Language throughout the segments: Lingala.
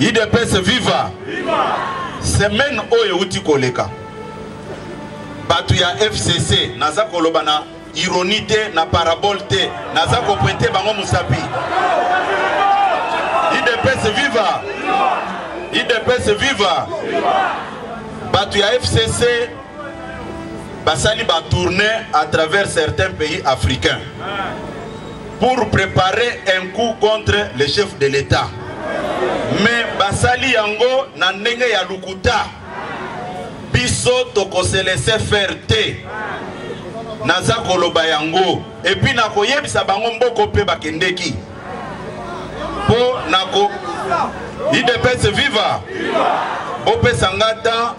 IDPS viva. Semaine oyo uti koleka. Batu ya FCC naza koloba na ironie te na parabole te naza ko pointer bango musapi. IDPS viva. IDPS viva. Batu ya FCC basali ba tourner à travers certains pays africains pour préparer un coup contre le chef de l'État. Mais basali yango na ndenge ya lukuta biso toko se laisser faire te naza koloba yango et puis nako yebisa bango mboko pe bakendeki po nako IDPS viva ope sangata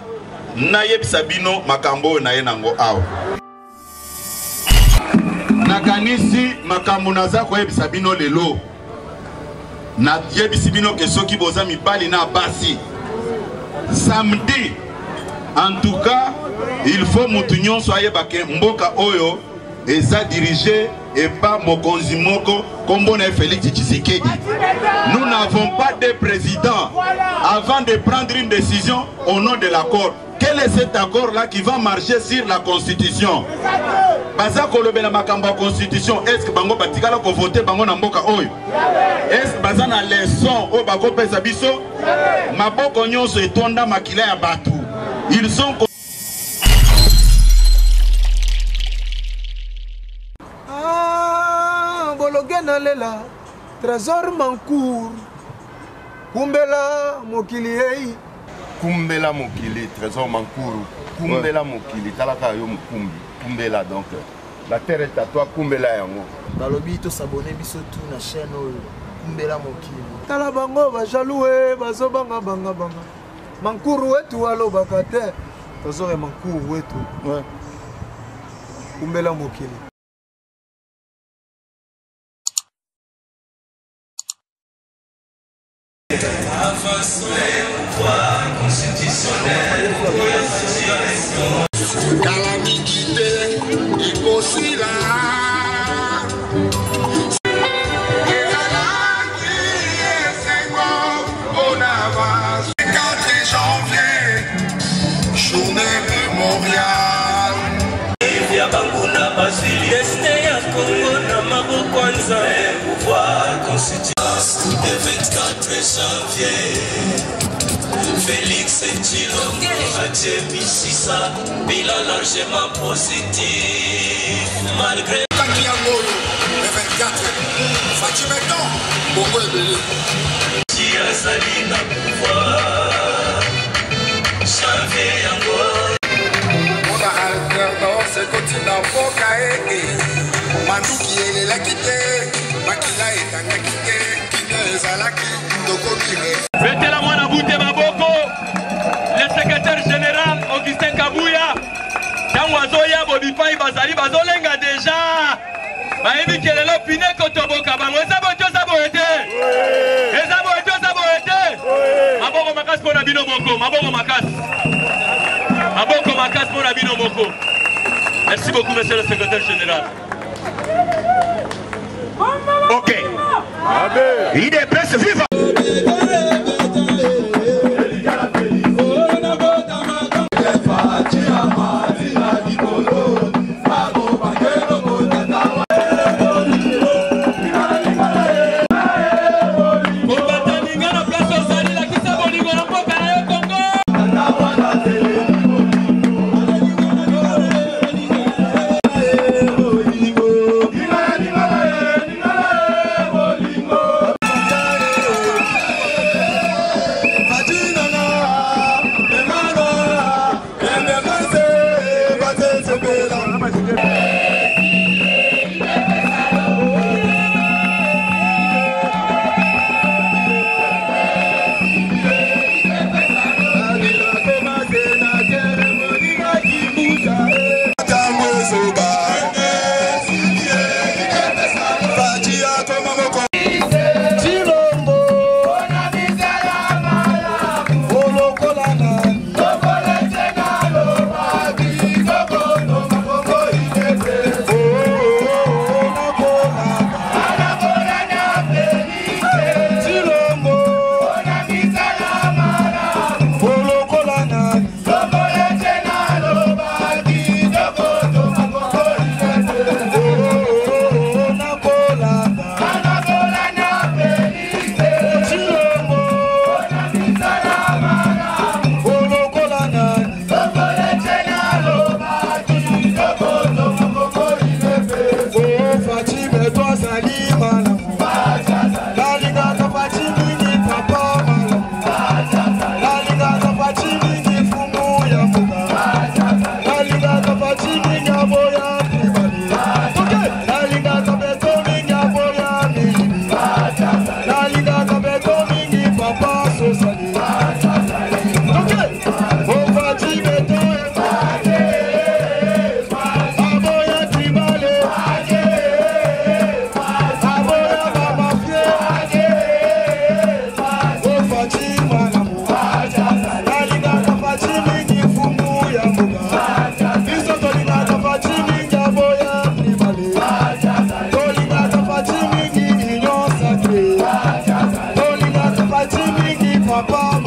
na yebisa bino makambo na ye nango awa nakanisi makambo naza ko yebisa bino lelo na yebisi bino ke soki boza mibali na basi samedi. En tout cas, il faut mutunyon soye bake mboka oyo eza dirigé et pas mokonzi moko kombona Félix Tshisekedi. Nous n'avons pas de président avant de prendre une décision au nom de l'accord. Quel est cet accord là qui va marcher sur la constitution? Baza kolobe na makambo constitution, est-ce que bango batikala ko voter bango na mboka oyo? Est-ce que baza na leçon o bako pesa biso? Maboko nyonso etonda makila ya batu. Ils sont Bologena lela trésor mancour kumbela mokili ei kumbela mokili trésor mancour kumbela mokili talaka yo mukumbi kumbela donc la terre est à toi kumbela yango balobi to s'abonner biso tout na chaîne oyo kumbela mokili tala bango ba jaloux bazo banga mankuru wetu alobaka te tozore mankuru wetu kumbela mokili. Calamité impossible. Journée mémoriale. Via Banguna Basili, destin à Congo, Namabo Kwanza, pouvoir constituer. Le 24 janvier, Félix et Chilombo, Adieu Bississa, bilan largement positif. Malgré Kakiangolo, le 24, Fatima Don, Bongo et Bélé. Tia Salina, pouvoir. Ce continent Fokae, Manduki et la quitté, Makila et Tanakite, Kinezalaki, Tokokire. Mettez la main à bout de Maboko, le secrétaire général Augustin Kabouya, Tanwazoya, Bobifa, Bazali, Bazolenga déjà. Maïmi qui est l'opiné Kotoboka, Bangozaboto Saboete, Ezaboto Saboete, Maboko Makas pour la Bino Boko, Maboko Makas. Maboko Makas pour la Bino Boko. Merci beaucoup, monsieur le secrétaire général. Ok. IDPS viva.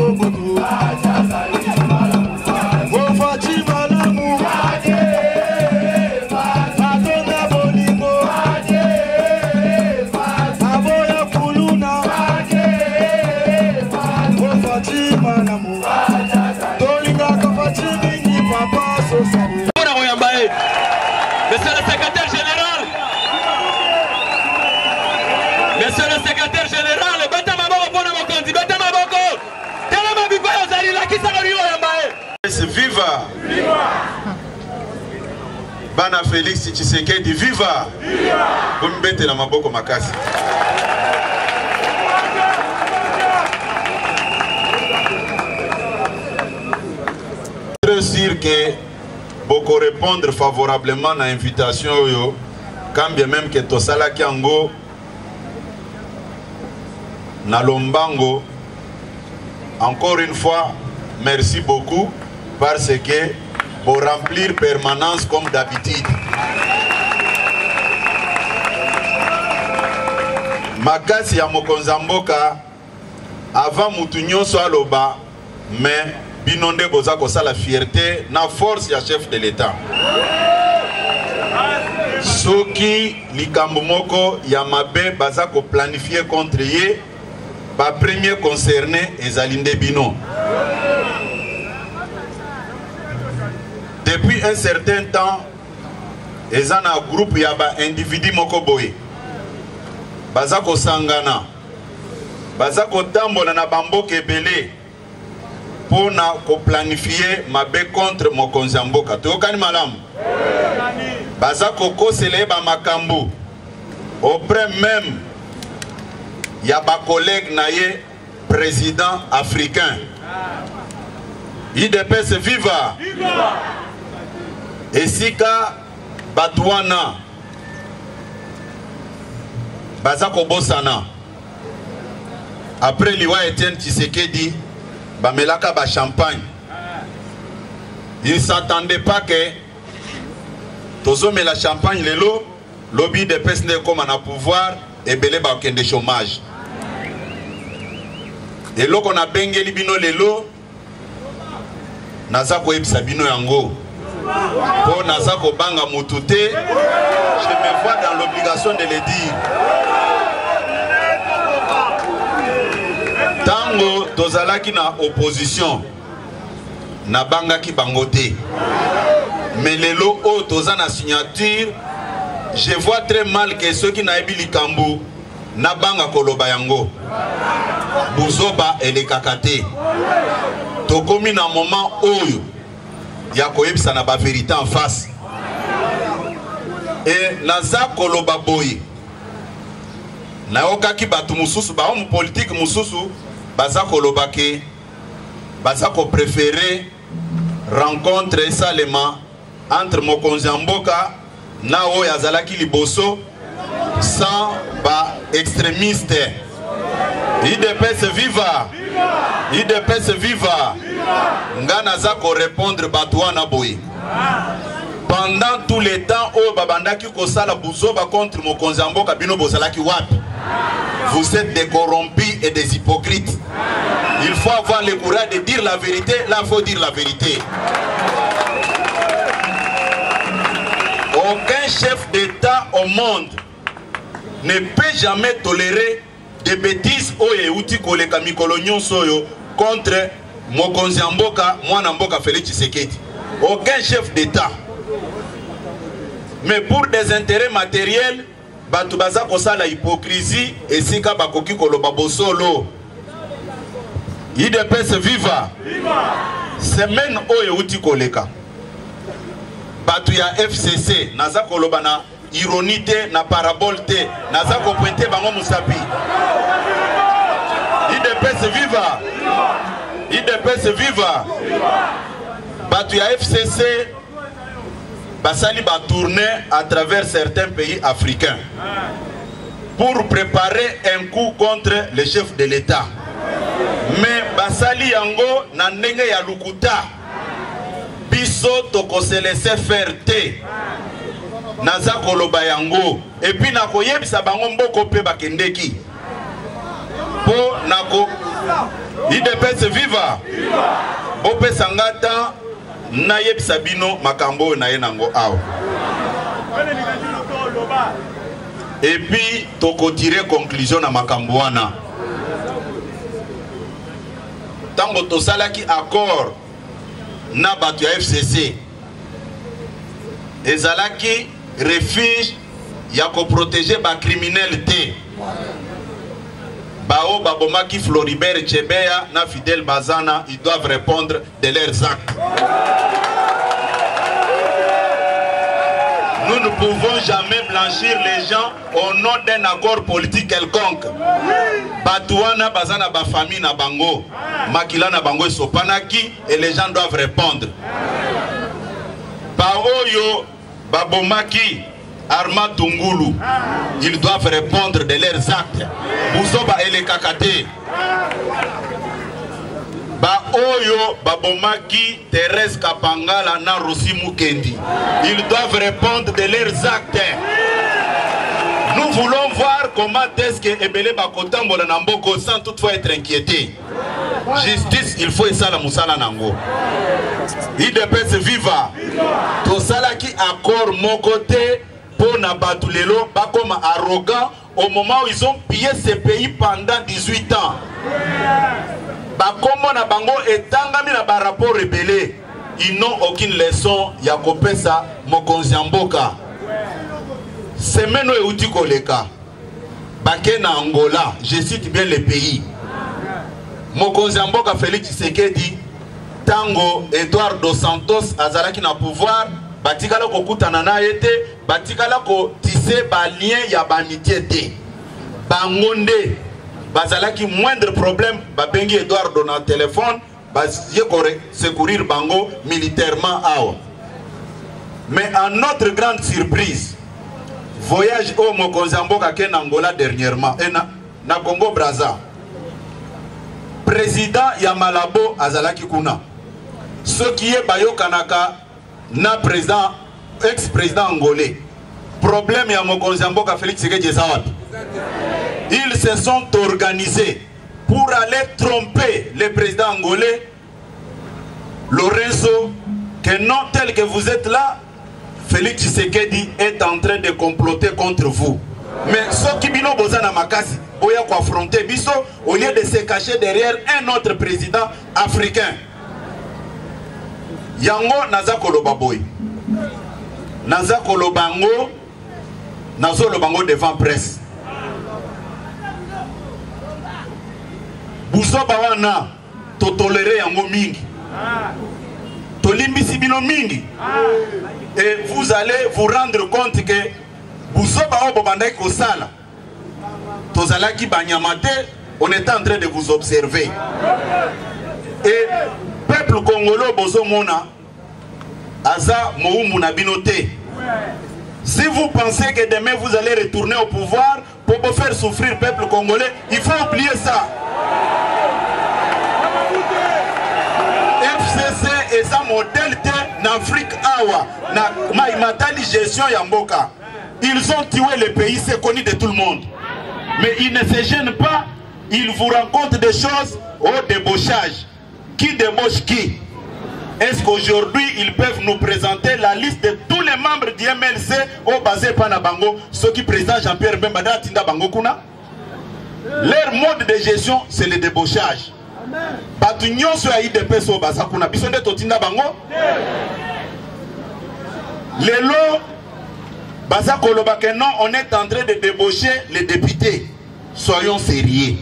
Mobutu Wofati Malamu Atona Bolingo Aboya Kuluna Wofati Malamu Tolinga Kafati Mingi Papa Sosani Monsieur le secrétaire général, Monsieur le secrétaire général, Bata Maboko Pona Mokonzi, Bata Maboko, Telema Bipa Yozali, la Kisarori Oyambaye. Viva! Bana Félix Tshisekedi, viva! Kumbete na Maboko Makasi. Très sûr que beaucoup répondre favorablement à l'invitation, quand bien même que Tosala Kiango, Nalombango, encore une fois, merci beaucoup parce que pour remplir permanence comme d'habitude. Makasi ya Mokonzamboka, avant Moutounyo Swaloba, mais Binonde boza kosa la fierté na force ya chef de l'État. Soki likambo moko ya mabe baza ko planifier contre ye, ba premier concerné ezalinde bino. Depuis un certain temps, ezana groupe ya ba individu moko boye. Baza ko sangana. Baza ko tambola na bamboka ebele. Pour planifier ma bé contre Mokonzi Mboka. Tu okani malam? Baza koko seleba makambu. Auprès même ya ba collègue naye président africain. IDPS viva. Esika Batouana. Baza kobosana. Après Liwa Etienne Tshisekedi Bamelaka ba champagne. Il ne s'attendait pas que Tozome la champagne lelo, lobby de personnes comme on a pouvoir et belé ba kende chômage. Et là qu'on a bengeli bino lelo, nazako ebisa bino yango. Pour nazako banga mutute, je me vois dans l'obligation de le dire. Tango tozalaki na opposition na bangaki bangote. Mais lelo o toza na signature, je vois très mal que ceux qui na ebi likambu na banga koloba yango. Buzoba ele kakate. Tokomi na moment oyo ya koyebisa na ba vérité en face. Et naza koloba boye. Na okaki batu mususu ba homme politique mususu baza kolobake baza ko préférer rencontre salema entre Mokonzi Mboka na o yazalaki liboso sans ba extrémiste. IDPS viva, IDPS viva. Ngana za ko répondre batouana boy. Pendant tout le temps o babandaki ko sala buzoba contre Mokonzi Mboka bino bozalaki wapi? Vous êtes des corrompus et des hypocrites. Il faut avoir le courage de dire la vérité. Là, il faut dire la vérité. Aucun chef d'État au monde ne peut jamais tolérer des bêtises contre Mokonzi Mboka, Mwana Mboka Félix Tshisekedi. Aucun chef d'État. Mais pour des intérêts matériels, batu baza kosala hypocrisie et sika bakoki koloba bosolo. IDPS viva. Semaine oyo uti koleka. Batu ya FCC naza koloba na ironie te na parabole te naza ko pointer bango musapi. IDPS viva. IDPS viva. Batu ya FCC Basali va tourner à travers certains pays africains pour préparer un coup contre le chef de l'État. Mais Basali Yango na ndenge ya lukuta biso toko se laisser faire te naza koloba yango et puis na koyebisa bango mboko pe bakendeki Po nako IDPS viva. Bope sangata na yebisa bino makambo na ye nango awa. Et puis toko tirer conclusion na makambo wana. Tango tosalaki accord na bato ya FCC ezalaki refuge ya ko protéger ba criminel te. Bao babomaki Floribert Chebeya na Fidel Bazana, ils doivent répondre de leurs actes. Nous ne pouvons jamais blanchir les gens au nom d'un accord politique quelconque. Batouana Bazana ba famille na bango, Makila na bango sopanaki et les gens doivent répondre. Baoyo babomaki Arma Tungulu, ils doivent répondre de leurs actes. Bouzoba et les Kakate. Ba Oyo, Babomaki, Thérèse Kapangala, na Rossi Mukendi. Ils doivent répondre de leurs actes. Nous voulons voir comment est-ce que Ebele Bakotambo na Namboko sans toutefois être inquiété. Justice, il faut ça la Moussala Nango. IDPS viva. Tout ça là qui accord mon côté. Pour Nabatulelo, pas comme arrogant au moment où ils ont pillé ce pays pendant 18 ans. Bah comme on a bango et tangami na ba rapport rebellé, ils n'ont aucune leçon. Yakopesa Mokonziamboka. Semeno et Uti Koleka. Baké na Angola, je cite bien le pays. Mokonziamboka Félix Tshisekedi, Tango Edouard dos Santos azalaki na pouvoir. Batikala ko kutana na yete, batikala ko tisse ba lien ya banité te. Bangonde, bazalaki moindre problème, ba bengi Edouard na téléphone, bas yekore secourir bango militairement awa. Mais à notre grande surprise, voyage au Mokonziamboka ken Angola dernièrement, et na Congo Brazza. Président ya Malabo azalaki kuna. Ce qui est Bayo Kanaka na président, ex-président angolais. Problème ya Mokonziamboka Félix Tshisekedi Zawad. Ils se sont organisés pour aller tromper le président angolais Lorenzo, que non tel que vous êtes là, Félix Tshisekedi est en train de comploter contre vous. Mais ce qui bino bozana makasi, boya ko affronter biso au lieu de se cacher derrière un autre président africain. Yango naza koloba boy. Naza kolobango nazo lobango devant presse. Buzoba wana to tolérer yango mingi. Tolimbisi bino mingi. Et vous allez vous rendre compte que Buzoba obo bandai kosala. Tozalaki banyamate, on est en train de vous observer. Et peuple congolais bozo mona aza moumu na binote. Si vous pensez que demain vous allez retourner au pouvoir pour vous faire souffrir le peuple congolais, il faut oublier ça. FCC est un modèle en Afrique awa na maimatali gestion yamboka. Ils ont tué le pays, c'est connu de tout le monde. Mais ils ne se gênent pas, ils vous racontent des choses au débauchage. Qui débauche qui? Est-ce qu'aujourd'hui ils peuvent nous présenter la liste de tous les membres du MLC au basé Panabango, ceux qui président Jean-Pierre Bembada Tinda Bango Kuna? Leur mode de gestion, c'est le débauchage. Batunion sur IDPS au Basa Kuna, Bisonde Totinda Bango. Les lots, Basa Kolobake, non, on est en train de débaucher les députés. Soyons sérieux.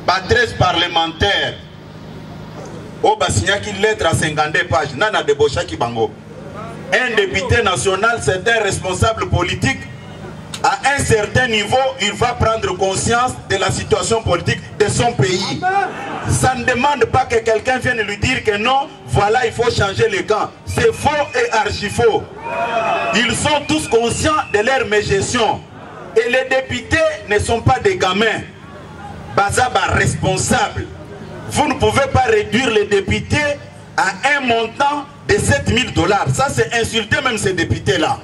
13 parlementaires. Au Bassignac, une lettre à 52 pages. Nana débauché qui bango. Un député national, c'est un responsable politique. À un certain niveau, il va prendre conscience de la situation politique de son pays. Ça ne demande pas que quelqu'un vienne lui dire que non, voilà, il faut changer les camps. C'est faux et archi faux. Ils sont tous conscients de leur mégestion. Et les députés ne sont pas des gamins. Bazaba responsable. Vous ne pouvez pas réduire les députés à un montant de $7 000. Ça, c'est insulter même ces députés-là.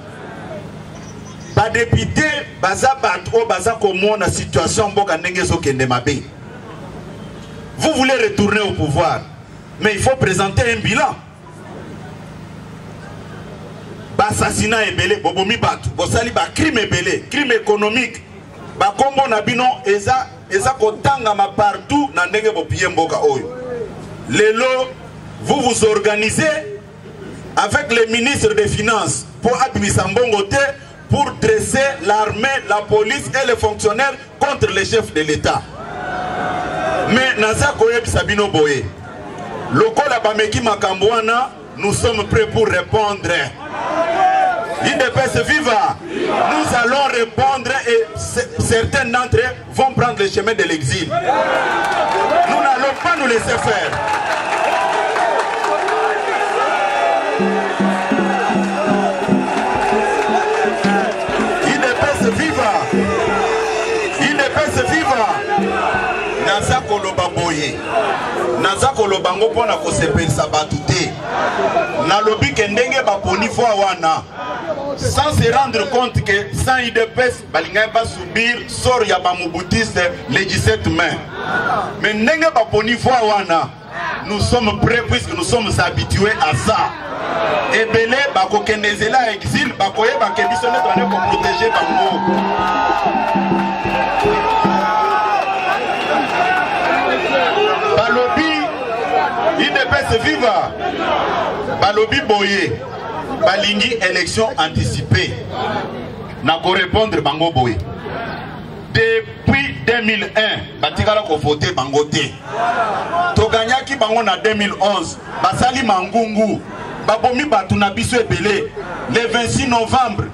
ba député baza bato baza komo na situation mboka ndenge zo kende mabe. Vous voulez retourner au pouvoir, mais il faut présenter un bilan. Assassinat ebele, bobomi batu, bosali ba crime ebele, crime économique, ba kombo na bino eza kotanga ma partout na ndenge bopiye mboka oyo. Lelo, vous vous organisez avec les ministres des Finances pour abimisa mbongo te, pour dresser l'armée, la police et les fonctionnaires contre les chefs de l'État. Mais naza koyebisa bino boye. Lokola bameki makambo wana, nous sommes prêts pour répondre. IDPS viva, nous allons répondre et certains d'entre eux vont prendre le chemin de l'exil. Nous n'allons pas nous laisser faire. IDPS viva, IDPS viva. Naza koloba boye, naza koloba ngo pona ko sepelisa batu te. Na lobi kendenge ba poni fo wana. Sans se rendre compte que sans IDPS, balinga va subir sort ya ba moubutiste les 17 mai. Mais ndenge ba poni fo wana, nous sommes prêts puisque nous sommes habitués à ça. Et belé ba ko kendezela exil, ba koye ba kebiso ne doit ko protéger bango. IDPS viva, balobi boye, balingi élection anticipée. N'a ko répondre bango boye. Depuis 2001, batikala ko voter bango te. To ganyaki bango na 2011, basali mangungu, babomi batu na biso ebele. Le 26 novembre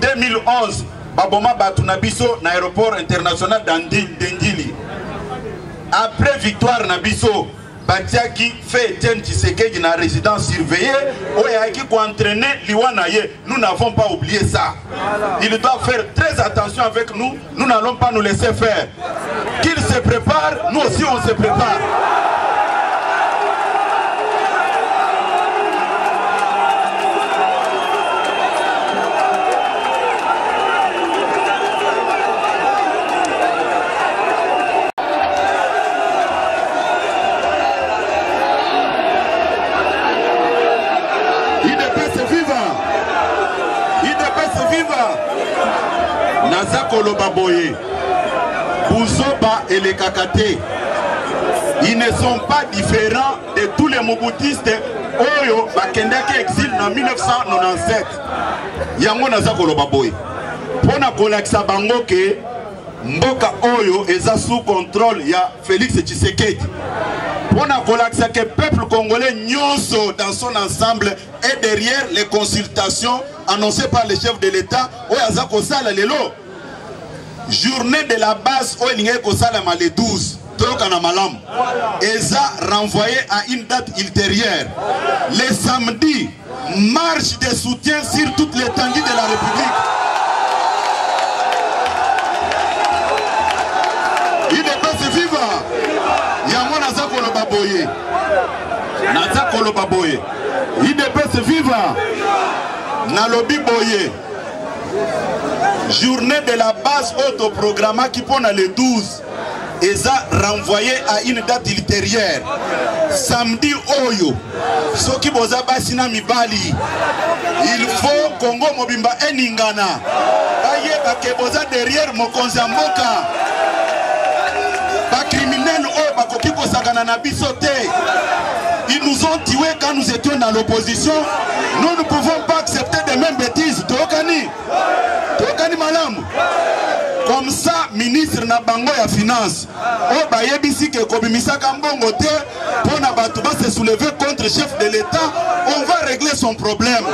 2011, baboma batu na biso na aéroport international d'Andili. Après victoire na biso, Batiaki fait Etienne Tshisekedi na résidence surveillée, Oyaki ko entraîner Liwanaye. Nous n'avons pas oublié ça. Il doit faire très attention avec nous. Nous n'allons pas nous laisser faire. Qu'il se prépare, nous aussi on se prépare. Koloba boye, Bouzoba et les Kakate, ils ne sont pas différents de tous les Mobutistes Oyo Bakendaki exil en 1997. Yango naza koloba boye. Pona kolakisa bango ke mboka Oyo eza sous contrôle ya Félix Tshisekedi. Pona kolakisa que peuple congolais nyonso dans son ensemble est derrière les consultations annoncées par le chef de l'État Oyo aza kosala lelo. Journée de la base au Kosalama le 12, Eza renvoyé à une date ultérieure. Le samedi, marche de soutien sur toute l'étendue de la République. IDPS viva. Yango naza koloba boye. Naza koloba boye. IDPS viva. Nalobi boye. Journée de la base autoprogramma qui pone le 12 et a renvoyé à une date ultérieure. Samedi Oyo, Soki Boza Basina Mibali, il faut Congo Mobimba Eningana, Baye Bakeboza derrière Mokonzamboka, Ba criminel O Bakokiko Sagana Nabisote. Ils nous ont tués quand nous étions dans l'opposition. Nous ne pouvons pas accepter de mêmes bêtises. Tokani Malam. Comme ça, ministre Nabango ya finance. O bayebisi ke kobimisa kambongo te pour na batu ba se soulever contre le chef de l'État. On va régler son problème.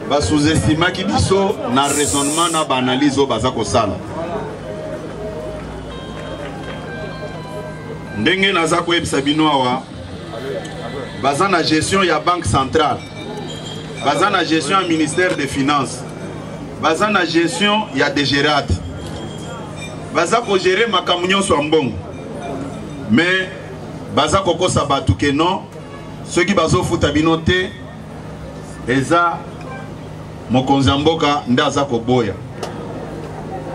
ba sous-estima ki biso na raisonnement na ba analyse o baza ko sala. Ndenge naza ko yebisa bino awa baza na gestion ya banque centrale, baza na gestion ya ministère des finances, baza na gestion ya DGRAT, baza ko gérer makambo nyonso ya mbongo. Mais baza ko kosa batu ke non ceux qui bazo futa bino te eza mokonzi mboka nda aza ko boya.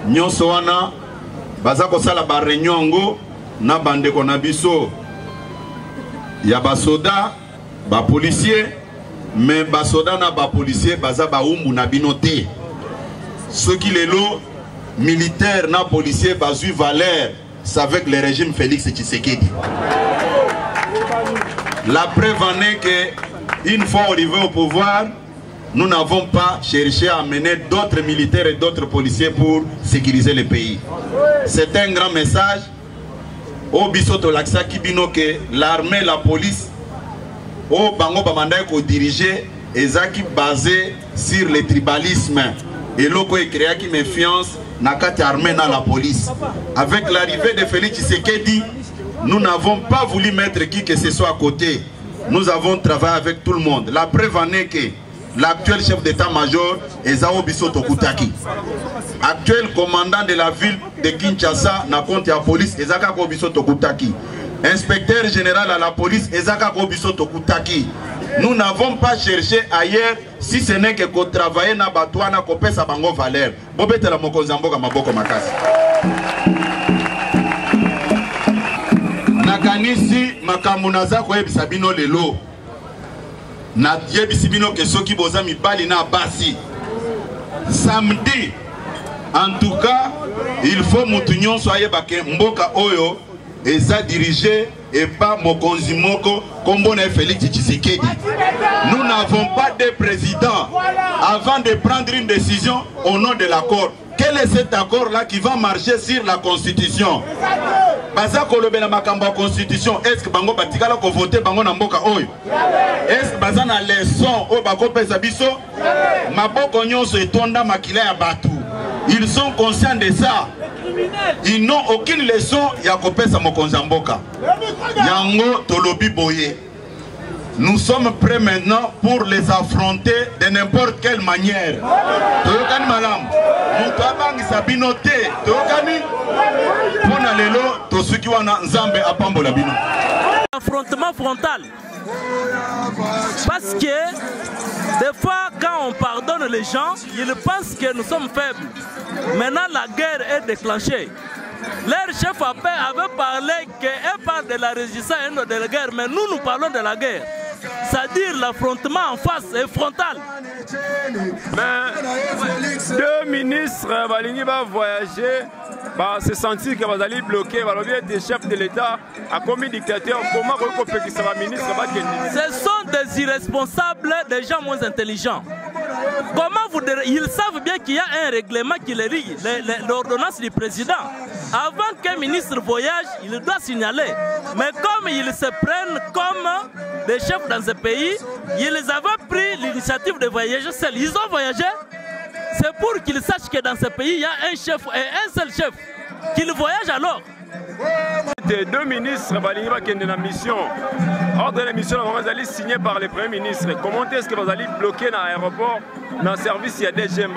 Nyonso wana baza ko sala ba réunion ngo na bandeko na biso ya basoda ba policier, mais basoda na ba policier baza ba umbu na bino te. Ceux qui lelo militaire na policier bazui valeur c'est avec le régime Félix Tshisekedi. La preuve en est que une fois arrivé au pouvoir, nous n'avons pas cherché à amener d'autres militaires et d'autres policiers pour sécuriser le pays. C'est un grand message. Au bisoto laksa kibino que l'armée, la police, au bango bamanda ko diriger ezaki basé sur le tribalisme et loko e créa qui méfiance na kati armée na la police. Avec l'arrivée de Félix Tshisekedi, nous n'avons pas voulu mettre qui que ce soit à côté. Nous avons travaillé avec tout le monde. La preuve en est que l'actuel chef d'état-major est Zao Bisoto Koutaki. Actuel commandant de la ville de Kinshasa, na compte la police, Ezaka Bisoto Koutaki. Inspecteur général à la police, Ezaka Bisoto Koutaki. Nous n'avons pas cherché ailleurs si ce n'est que qu'on travaille na Batouana, qu'on pèse à Bango Valère. Bobete la Mokonzamboka Maboko Makasi. Nakanisi makamunaza kwa yebisa bino lelo. Na yebisi bino ke soki boza mibali na basi. Samedi, en tout cas, il faut mutunyon soye bake mboka oyo eza dirigé et pas Mokonzi Moko Kombo na Félix Tshisekedi. Nous n'avons pas de président avant de prendre une décision au nom de l'accord. Quel est cet accord-là qui va marcher sur la Constitution? Baza kolobe na makambo Constitution, est-ce que bango batikala ko voter bango na mboka oyo? Est-ce que baza na leçon o bako pesa biso? Maboko nyonso etonda makila ya batu. Ils sont conscients de ça. Ils n'ont aucune leçon ya ko pesa mokonza mboka. Yango tolobi boye. Nous sommes prêts maintenant pour les affronter de n'importe quelle manière. Toyokani malam. Mutabangi sabinote. Toyokani. Pona lelo tosuki wana nzambe apambola bino. Affrontement frontal. Parce que des fois quand on pardonne les gens, ils pensent que nous sommes faibles. Maintenant la guerre est déclenchée. Leur chef avait parlé qu'elle parle de la résistance et non de la guerre, mais nous parlons de la guerre. C'est-à-dire l'affrontement en face et frontal. Mais deux ministres vont voyager, se sentir que vous allez bloquer, des chefs de l'État à commis dictateur. Comment ministre ce sont des irresponsables, des gens moins intelligents. Comment vous direz, ils savent bien qu'il y a un règlement qui les lie, l'ordonnance du président. Avant qu'un ministre voyage, il doit signaler. Mais comme ils se prennent comme des chefs dans ce pays, ils avaient pris l'initiative de voyager seuls. Ils ont voyagé. C'est pour qu'ils sachent que dans ce pays, il y a un chef et un seul chef. Qu'ils voyagent alors. Deux ministres qui sont en mission. Ordre de la mission signé par le Premier ministre. Comment est-ce que vous allez bloquer dans l'aéroport, dans le service, il y a des gemmes.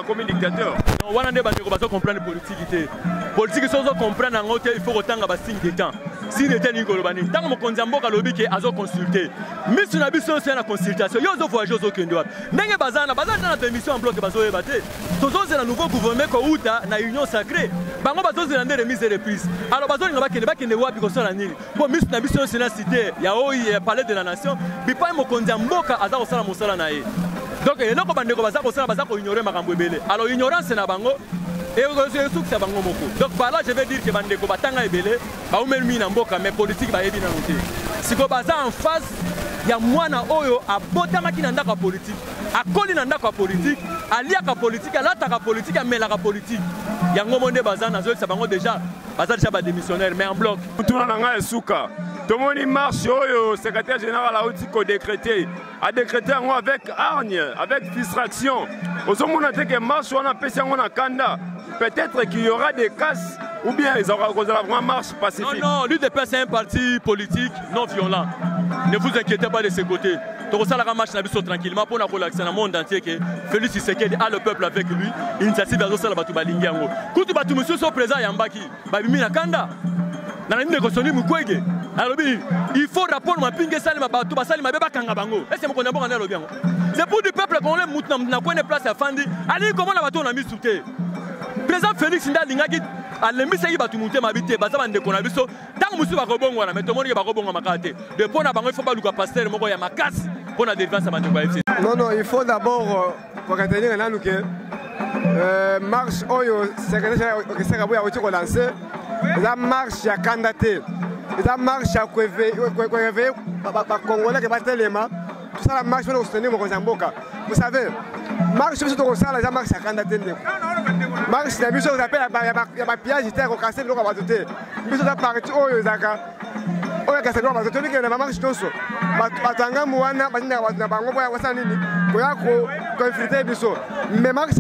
Comme dictateur. On va comprendre la politique. Politique, si on comprend, il faut autant de signes de temps. Si n'était ni Golobani, tant que mon konzamboka lobby qui a consulté, mais si on a besoin de la consultation, il y a des voyageurs au Kenya. N'est-ce pas bazar dans la permission en bloc de bazo et baté. Tous c'est le nouveau gouvernement qui outa na union sacrée. Bango bazo c'est l'année remise et reprise. Alors bazo n'va pas ne voit plus que la nil. Bon, mais si on a besoin de la cité, il y a eu palais de la nation. Mais pas mon konzamboka a dans la mosala nae. Donc il y a l'autre bande ko baza ko sala baza ko ignorer makambo ebele. Alors ignorance c'est na bango. Et donc par là je vais dire que Bandeko Batanga est belé, mais politique va être noté. Si vous êtes en face, il y a moi oyo à Botama qui n'a pas politique, à Koli n'a pas politique, à Liaka politique, à Lataka politique, à Melaka politique. Il y a un moment de Bazan, déjà démissionnaire, mais en bloc. Tout le monde est souka. tomoni marche oyo secrétaire général auti ko décréter a décrété yango avec hargne avec distraction ozomona te que marche wana pesi yango na kanda peut-être qu'il y aura des casses ou bien ils auront vraiment marche pacifique. Non, l'UDP c'est un parti politique non violent. Ne vous inquiétez pas de ce côté. Donc ça la marche na biso tranquillement pour relaxer dans le monde entier que Félix Tshisekedi a le peuple avec lui. Initiative à ça la batu balingi yango. Kutu batu monsieur so présent yambaki. Babimi na kanda. Na nini nekosoni mukwege. Alobi il faut rapport mapinge sali mabatu basali mabeba kanga bango. Est-ce que mo connait bon alobi yango. C'est pour du peuple qu'on les mutna na kone place ya fandi. Ali comment la batu na mi souté. Président Félix Ndalingaki alembisa yi batu muté mabité baza bande kona biso. Tango musu ba kobongo na metomoni ba kobongo makate. De pona bango il faut pas luka pasteur moko ya makasi pona défense à bande FC. Non, il faut d'abord pour retenir là nous que marche oyo secrétaire Kabuya a été lancé. La marche à candidater. La marche à réveiller Congolais qui battent les mains. Tout ça la marche pour soutenir mon Mozamboka. Vous savez, marche sur tout ça la marche à candidater. Marche la mission appelle il y a pas piège il au casser le va doter. Mission da parti oyo zaka. Oyo casser le va doter que la marche tout ça. Batanga muana batina na bango boya wasana nini. Boya ko confliter biso. Mais marche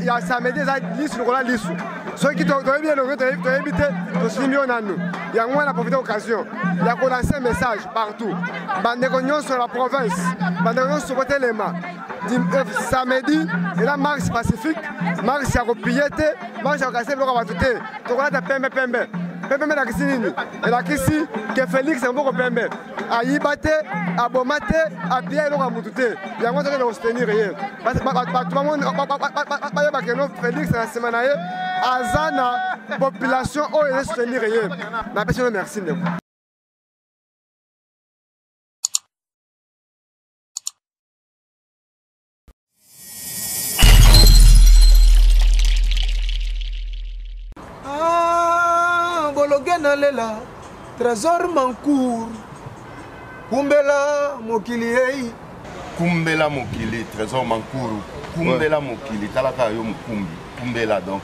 il y a samedi za lisu ko la lisu. Ceux qui doivent bien le éviter de se limiter à nous. Il y a moins la profiter d'occasion. Il y a lancé un message partout. Bandegonion sur la province. Bandegonion sur le téléma. Samedi, et la marche pacifique, marche à repiété, marche à casser le roi à tout. Donc là, pembe. Pembe la Kissinini. Et la Kissi, que Félix est un bon pembe. À Yibate, à Bomate, à Pierre le roi à Moutouté. Il y a moins de soutenir rien. Parce que tout le monde, Félix, la semaine Azana, population, oh, il est soutenir rien. Ma personne, merci. Bologena lela, trésor mancourt, Kumbela mokili Kumbela mokili, trésor mancourt, Kumbela mokili, talaka yo mukumbi, Kumbela donc.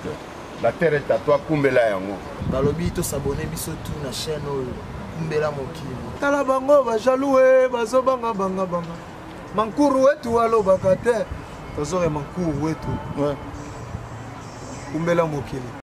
La terre est à toi, Kumbela yango. Balobi to s'abonner biso tout na chaîne Kumbela mokili. Tala bango ba jaloué, bazo banga. Mankuru wetu alo bakate. Trésor mancourt wetu. Ouais. Kumbela mokili.